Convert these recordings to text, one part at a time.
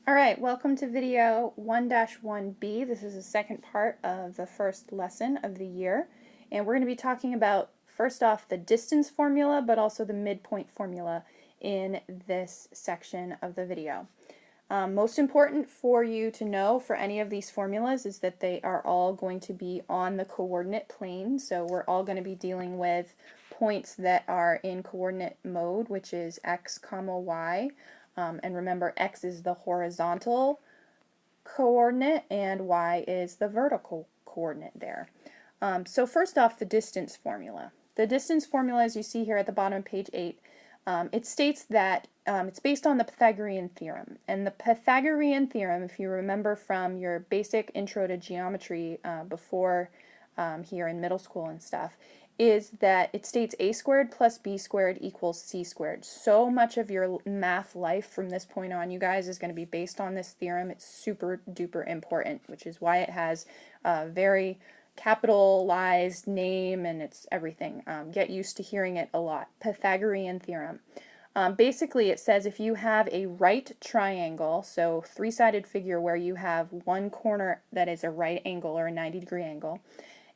Alright, welcome to video 1-1B. This is the second part of the first lesson of the year. And we're going to be talking about, first off, the distance formula, but also the midpoint formula in this section of the video. Most important for you to know for any of these formulas is that they are all going to be on the coordinate plane. So we're all going to be dealing with points that are in coordinate mode, which is x, comma, y. And remember, x is the horizontal coordinate and y is the vertical coordinate there. So first off, the distance formula. The distance formula, as you see here at the bottom of page 8, it states that it's based on the Pythagorean Theorem. And the Pythagorean Theorem, if you remember from your basic intro to geometry before here in middle school and stuff, is that it states a squared plus b squared equals c squared. So much of your math life from this point on, you guys, is going to be based on this theorem. It's super duper important, which is why it has a very capitalized name and it's everything. Get used to hearing it a lot. Pythagorean Theorem. Basically, it says if you have a right triangle, so three-sided figure where you have one corner that is a right angle or a 90-degree angle,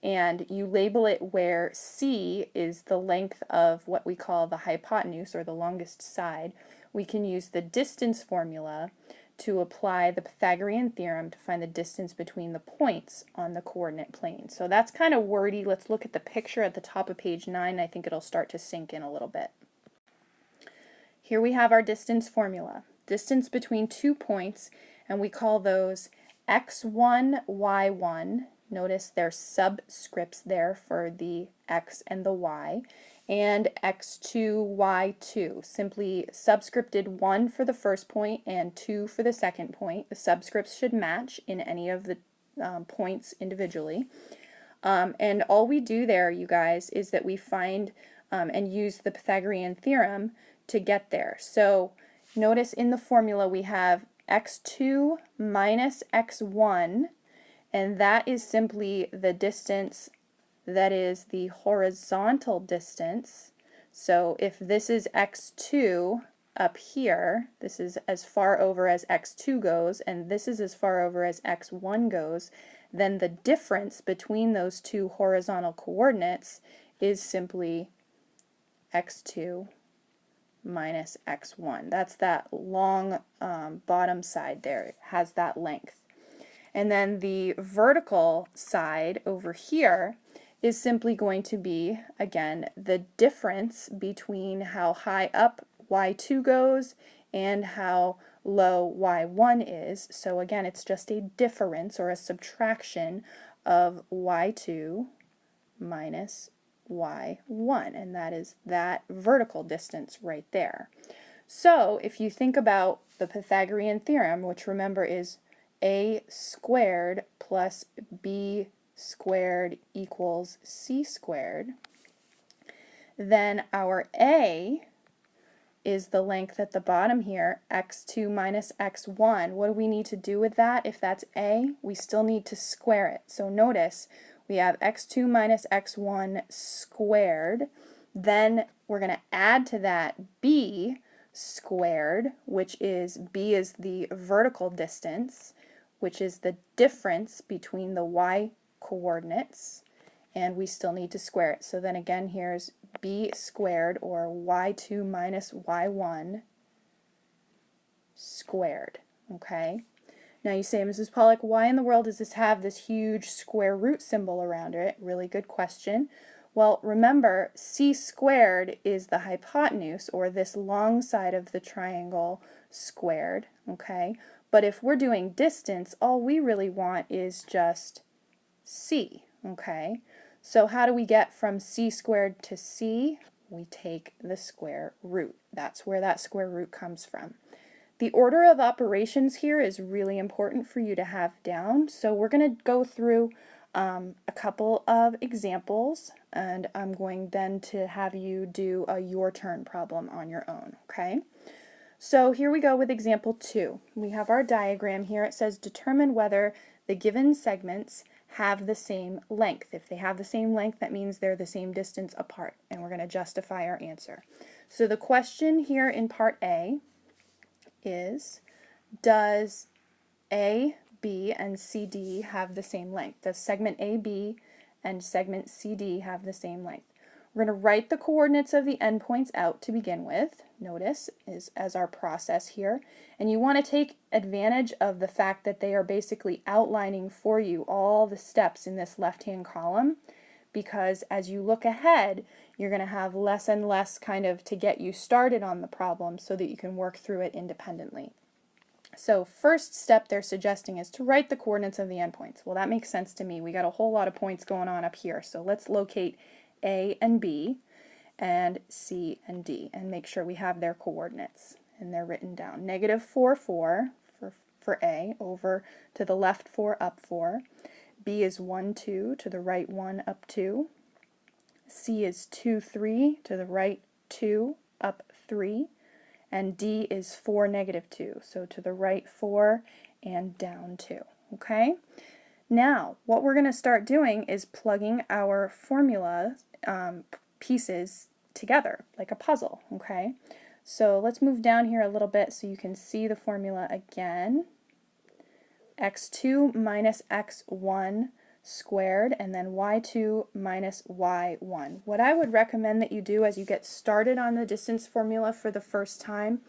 and you label it where C is the length of what we call the hypotenuse, or the longest side, we can use the distance formula to apply the Pythagorean theorem to find the distance between the points on the coordinate plane. So that's kind of wordy. Let's look at the picture at the top of page 9. I think it'll start to sink in a little bit. Here we have our distance formula. Distance between 2 points, and we call those x1, y1. Notice there's subscripts there for the x and the y, and x2, y2. Simply subscripted 1 for the first point and 2 for the second point. The subscripts should match in any of the points individually. And all we do there, you guys, is that we find and use the Pythagorean theorem to get there. So notice in the formula we have x2 minus x1, and that is simply the distance that is the horizontal distance. So if this is x2 up here, this is as far over as x2 goes, and this is as far over as x1 goes, then the difference between those two horizontal coordinates is simply x2 minus x1. That's that long bottom side there. It has that length. And then the vertical side over here is simply going to be, again, the difference between how high up y2 goes and how low y1 is. So again, it's just a difference or a subtraction of y2 minus y1, and that is that vertical distance right there. So if you think about the Pythagorean theorem, which remember is a squared plus b squared equals c squared, then our a is the length at the bottom here, x2 minus x1. What do we need to do with that? If that's a, we still need to square it. So notice we have x2 minus x1 squared. Then we're going to add to that b squared, which is b is the vertical distance, which is the difference between the y coordinates, and we still need to square it. So then again, here's b squared, or y2 minus y1 squared. Okay? Now you say, Mrs. Pollack, why in the world does this have this huge square root symbol around it? Really good question. Well, remember, c squared is the hypotenuse, or this long side of the triangle squared, okay? But if we're doing distance, all we really want is just c, okay? So how do we get from c squared to c? We take the square root. That's where that square root comes from. The order of operations here is really important for you to have down. So we're going to go through a couple of examples, and I'm going then to have you do a your turn problem on your own, okay? So here we go with example 2. We have our diagram here. It says determine whether the given segments have the same length. If they have the same length, that means they're the same distance apart, and we're going to justify our answer. So the question here in part A is does A, B, and CD have the same length? Does segment AB and segment CD have the same length? We're going to write the coordinates of the endpoints out to begin with. Notice, as our process here. And you want to take advantage of the fact that they are basically outlining for you all the steps in this left-hand column, because as you look ahead, you're going to have less and less kind of to get you started on the problem so that you can work through it independently. So first step they're suggesting is to write the coordinates of the endpoints. Well, that makes sense to me. We got a whole lot of points going on up here. So let's locate A and B and C and D and make sure we have their coordinates. And they're written down. -4, 4 for A, over to the left 4, up 4. B is 1, 2, to the right 1, up 2. C is 2, 3, to the right 2, up 3. And D is 4, -2, so to the right 4 and down 2. Okay? Now, what we're going to start doing is plugging our formula pieces together, like a puzzle. Okay? So let's move down here a little bit so you can see the formula again. x2 minus x1 squared, and then y2 minus y1. What I would recommend that you do as you get started on the distance formula for the first time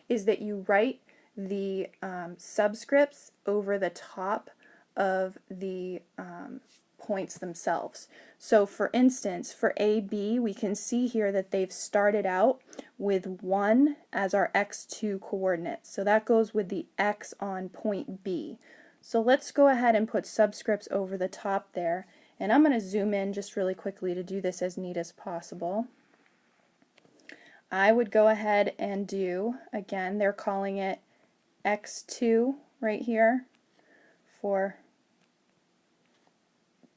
is that you write the subscripts over the top of the points themselves. So for instance, for AB, we can see here that they've started out with 1 as our x2 coordinate. So that goes with the x on point B. So let's go ahead and put subscripts over the top there. And I'm going to zoom in just really quickly to do this as neat as possible. I would go ahead and do, again, they're calling it x2 right here for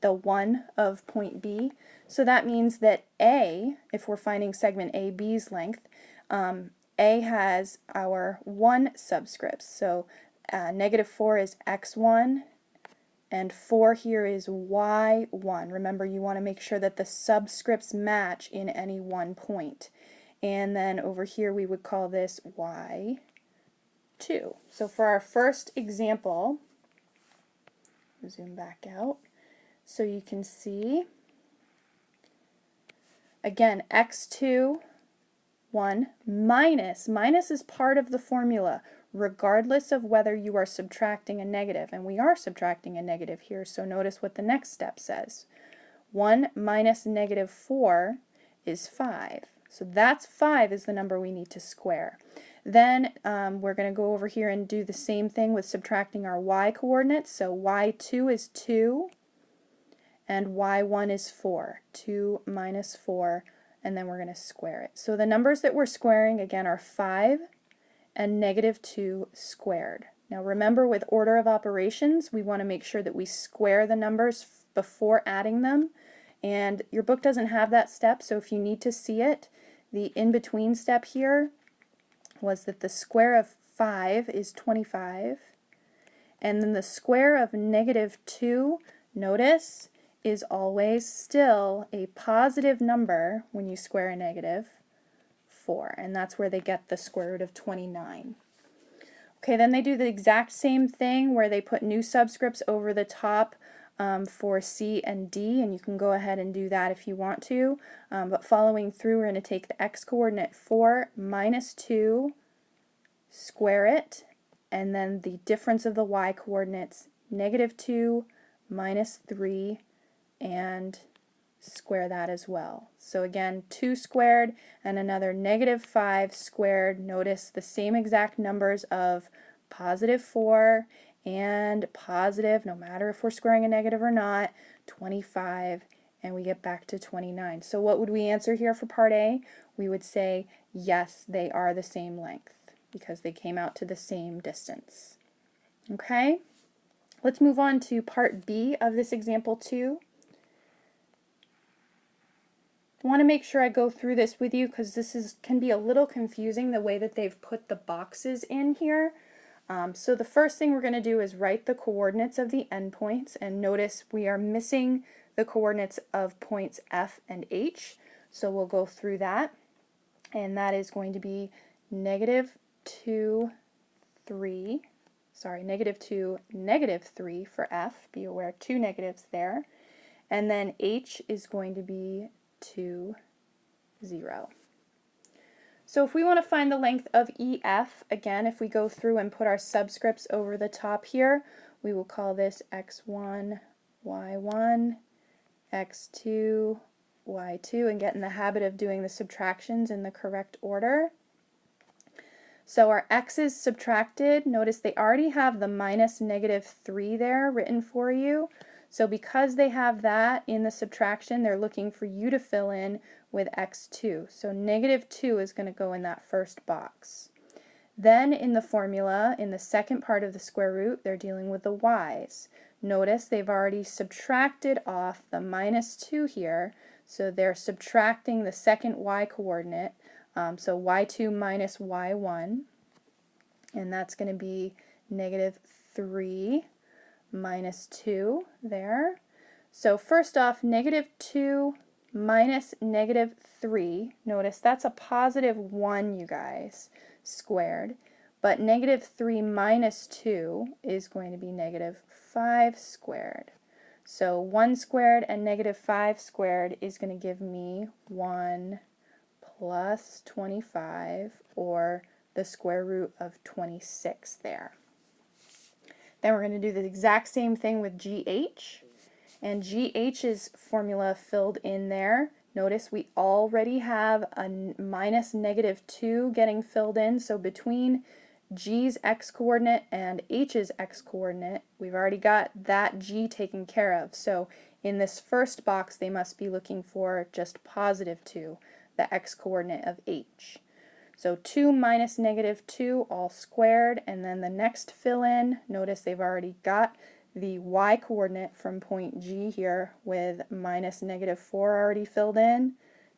the 1 of point B. So that means that A, if we're finding segment AB's length, A has our 1 subscripts. So -4 is x1, and 4 here is y1. Remember, you want to make sure that the subscripts match in any one point. And then over here we would call this y2. So for our first example, zoom back out so you can see, again, x2, 1, minus is part of the formula, regardless of whether you are subtracting a negative, and we are subtracting a negative here, so notice what the next step says. 1 minus -4 is 5. So that's 5 is the number we need to square. Then we're going to go over here and do the same thing with subtracting our y coordinates. So y2 is 2, and y1 is 4. 2 minus 4, and then we're going to square it. So the numbers that we're squaring, again, are 5 and -2 squared. Now remember, with order of operations, we want to make sure that we square the numbers before adding them, and your book doesn't have that step, so if you need to see it, the in-between step here was that the square of 5 is 25, and then the square of -2, notice, is always still a positive number when you square a -4, and that's where they get the square root of 29. Okay, then they do the exact same thing where they put new subscripts over the top for C and D, and you can go ahead and do that if you want to, but following through, we're going to take the x-coordinate 4 minus 2, square it, and then the difference of the y-coordinates, -2 minus 3, and square that as well. So again, 2 squared and another -5 squared. Notice the same exact numbers of +4 and positive, no matter if we're squaring a negative or not, 25, and we get back to 29. So what would we answer here for part A? We would say, yes, they are the same length because they came out to the same distance. Okay? Let's move on to part B of this example 2. I want to make sure I go through this with you because this can be a little confusing the way that they've put the boxes in here. So the first thing we're going to do is write the coordinates of the endpoints, and notice we are missing the coordinates of points F and H. So we'll go through that, and that is going to be -2, 3, negative 2, negative 3 for f. Be aware, two negatives there. And then h is going to be 2, 0. So if we want to find the length of EF, again, if we go through and put our subscripts over the top here, we will call this x1, y1, x2, y2, and get in the habit of doing the subtractions in the correct order. So our x's subtracted, notice they already have the minus negative 3 there written for you. So because they have that in the subtraction, they're looking for you to fill in with x2. So negative 2 is going to go in that first box. Then in the formula, in the second part of the square root, they're dealing with the y's. Notice they've already subtracted off the minus 2 here, so they're subtracting the second y coordinate, so y2 minus y1, and that's going to be negative 3 minus 2 there. So first off, negative 2 minus negative 3, notice that's a positive 1, you guys, squared. But negative 3 minus 2 is going to be negative 5 squared. So 1 squared and negative 5 squared is going to give me 1 plus 25, or the square root of 26 there. Then we're going to do the exact same thing with GH. And GH's formula filled in there. Notice we already have a minus negative 2 getting filled in. So between G's x-coordinate and H's x-coordinate, we've already got that G taken care of. So in this first box, they must be looking for just positive 2, the x-coordinate of H. So 2 minus negative 2 all squared, and then the next fill in, notice they've already got the y-coordinate from point G here with minus negative 4 already filled in.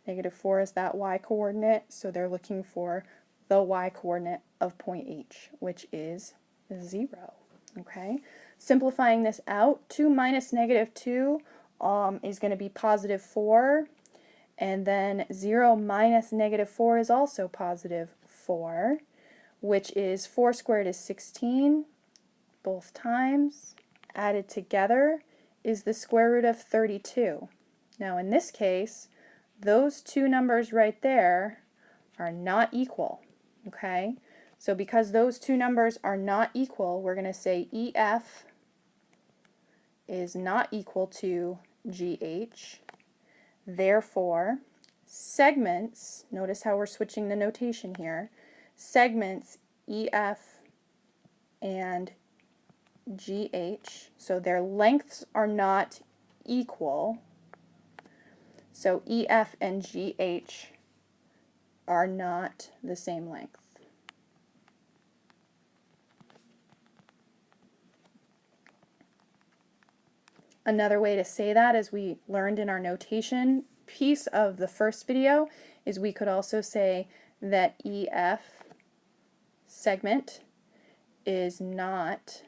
Negative 4 is that y-coordinate, so they're looking for the y-coordinate of point H, which is 0. Okay, simplifying this out, 2 minus negative 2 is going to be positive 4, and then 0 minus negative 4 is also positive 4, which is 4 squared is 16, both times. Added together is the square root of 32. Now in this case, those two numbers right there are not equal. Okay, so because those two numbers are not equal, we're going to say EF is not equal to GH. Therefore, segments, notice how we're switching the notation here, segments EF and GH, so their lengths are not equal, so EF and GH are not the same length. Another way to say that, as we learned in our notation piece of the first video, is we could also say that EF segment is not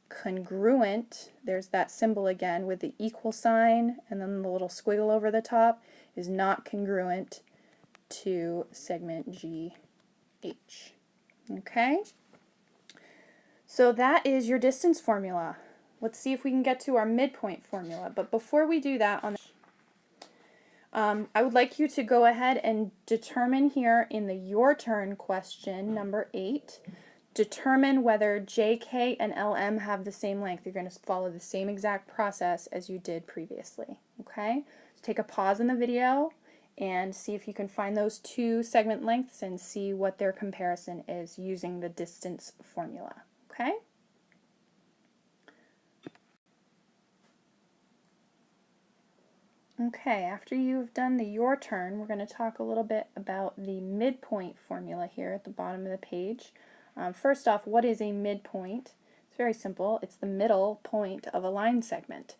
congruent, there's that symbol again with the equal sign and then the little squiggle over the top, is not congruent to segment GH. Okay? So that is your distance formula. Let's see if we can get to our midpoint formula. But before we do that, I would like you to go ahead and determine here in the your turn question, number 8, determine whether JK and LM have the same length. You're going to follow the same exact process as you did previously. Okay? So take a pause in the video and see if you can find those two segment lengths and see what their comparison is using the distance formula. Okay? Okay, after you've done the your turn, we're going to talk a little bit about the midpoint formula here at the bottom of the page. First off, what is a midpoint? It's very simple. It's the middle point of a line segment.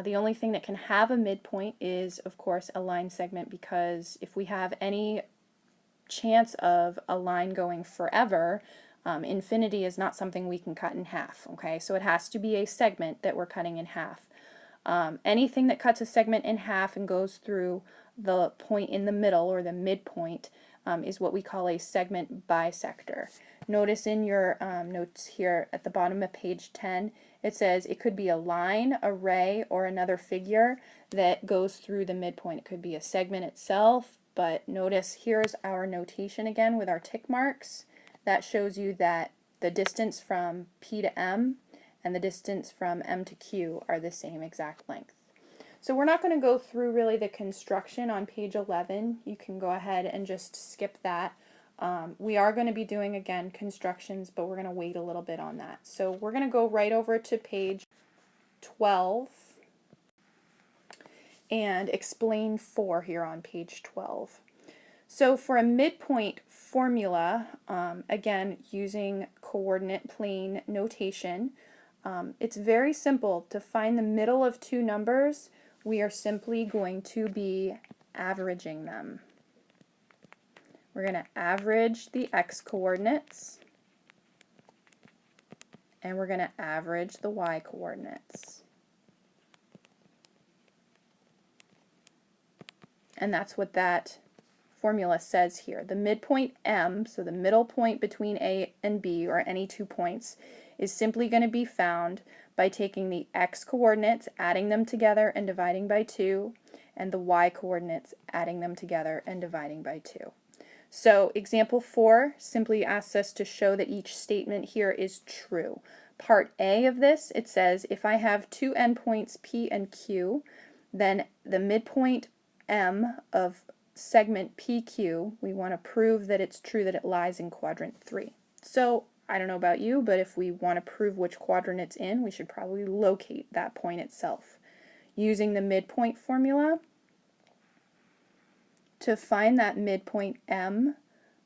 The only thing that can have a midpoint is, of course, a line segment, because if we have any chance of a line going forever, infinity is not something we can cut in half. Okay, so it has to be a segment that we're cutting in half. Anything that cuts a segment in half and goes through the point in the middle, or the midpoint, is what we call a segment bisector. Notice in your notes here at the bottom of page 10, it says it could be a line, a ray, or another figure that goes through the midpoint. It could be a segment itself, but notice here's our notation again with our tick marks. That shows you that the distance from P to M and the distance from M to Q are the same exact length. So we're not going to go through really the construction on page 11. You can go ahead and just skip that. We are going to be doing, again, constructions, but we're going to wait a little bit on that. So we're going to go right over to page 12 and explain 4 here on page 12. So for a midpoint formula, again, using coordinate plane notation, it's very simple. To find the middle of two numbers, we are simply going to be averaging them. We're going to average the x coordinates, and we're going to average the y coordinates. And that's what that formula says here. The midpoint M, so the middle point between A and B, or any 2 points, is simply going to be found by taking the x coordinates, adding them together and dividing by 2, and the y coordinates, adding them together and dividing by 2. So example 4 simply asks us to show that each statement here is true. Part A of this, it says if I have two endpoints P and Q, then the midpoint M of segment PQ, we want to prove that it's true that it lies in quadrant 3. So I don't know about you, but if we want to prove which quadrant it's in, we should probably locate that point itself. Using the midpoint formula, to find that midpoint M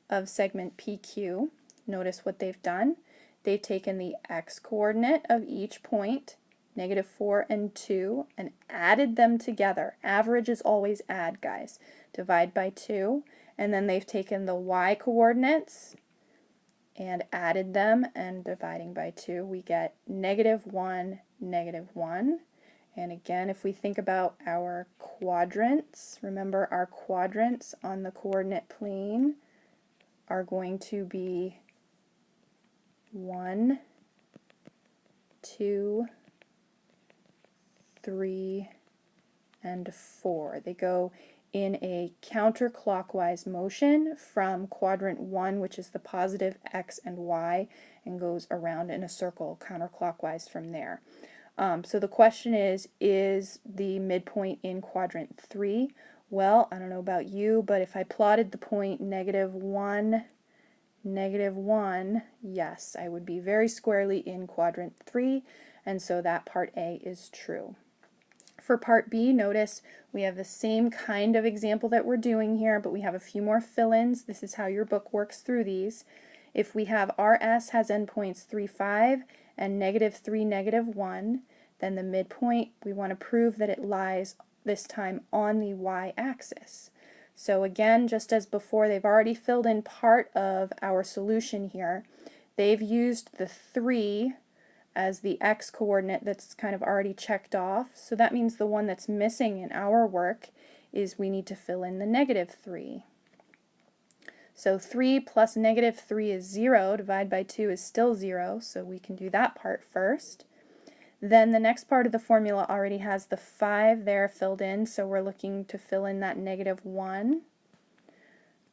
of segment PQ, notice what they've done. They've taken the x coordinate of each point, -4 and 2, and added them together. Average is always add, guys. Divide by 2, and then they've taken the y coordinates and added them, and dividing by 2, we get -1, -1. And again, if we think about our quadrants, remember our quadrants on the coordinate plane are going to be 1, 2, 3, and 4. They go in a counterclockwise motion from quadrant 1, which is the positive x and y, and goes around in a circle counterclockwise from there. So the question is the midpoint in quadrant 3? Well, I don't know about you, but if I plotted the point -1, -1, yes, I would be very squarely in quadrant 3, and so that part A is true. For part B, notice we have the same kind of example that we're doing here, but we have a few more fill-ins. This is how your book works through these. If we have RS has endpoints 3, 5, and -3, -1, then the midpoint, we want to prove that it lies this time on the y-axis. So again, just as before, they've already filled in part of our solution here. They've used the 3 as the x coordinate that's kind of already checked off. So that means the one that's missing in our work is we need to fill in the -3. So 3 plus -3 is 0. Divide by 2 is still 0, so we can do that part first. Then the next part of the formula already has the 5 there filled in, so we're looking to fill in that -1.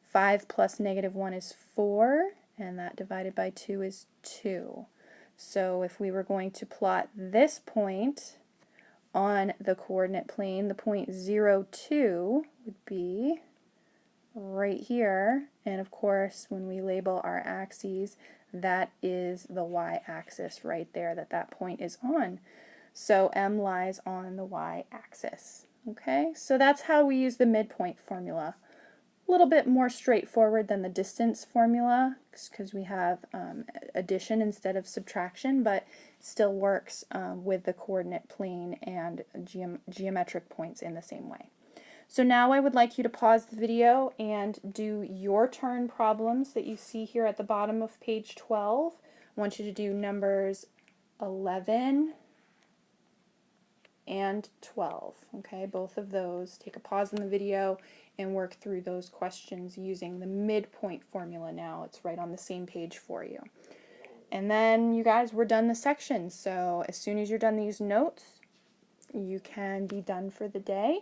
5 plus -1 is 4, and that divided by 2 is 2. So if we were going to plot this point on the coordinate plane, the point 0, 2 would be right here, and of course when we label our axes, that is the y-axis right there that point is on. So M lies on the y-axis. Okay, so that's how we use the midpoint formula. A little bit more straightforward than the distance formula because we have addition instead of subtraction, but still works with the coordinate plane and geometric points in the same way. So now I would like you to pause the video and do your turn problems that you see here at the bottom of page 12. I want you to do numbers 11, and 12. Okay, both of those. Take a pause in the video and work through those questions using the midpoint formula now. It's right on the same page for you. And then you guys, we're done the section. So as soon as you're done these notes, you can be done for the day.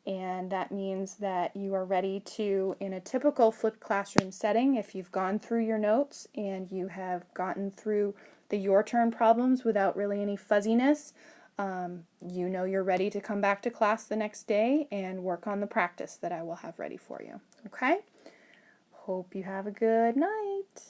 And that means that you are ready to, in a typical flipped classroom setting, if you've gone through your notes and you have gotten through the your turn problems without really any fuzziness, you know you're ready to come back to class the next day and work on the practice that I will have ready for you. Okay? Hope you have a good night.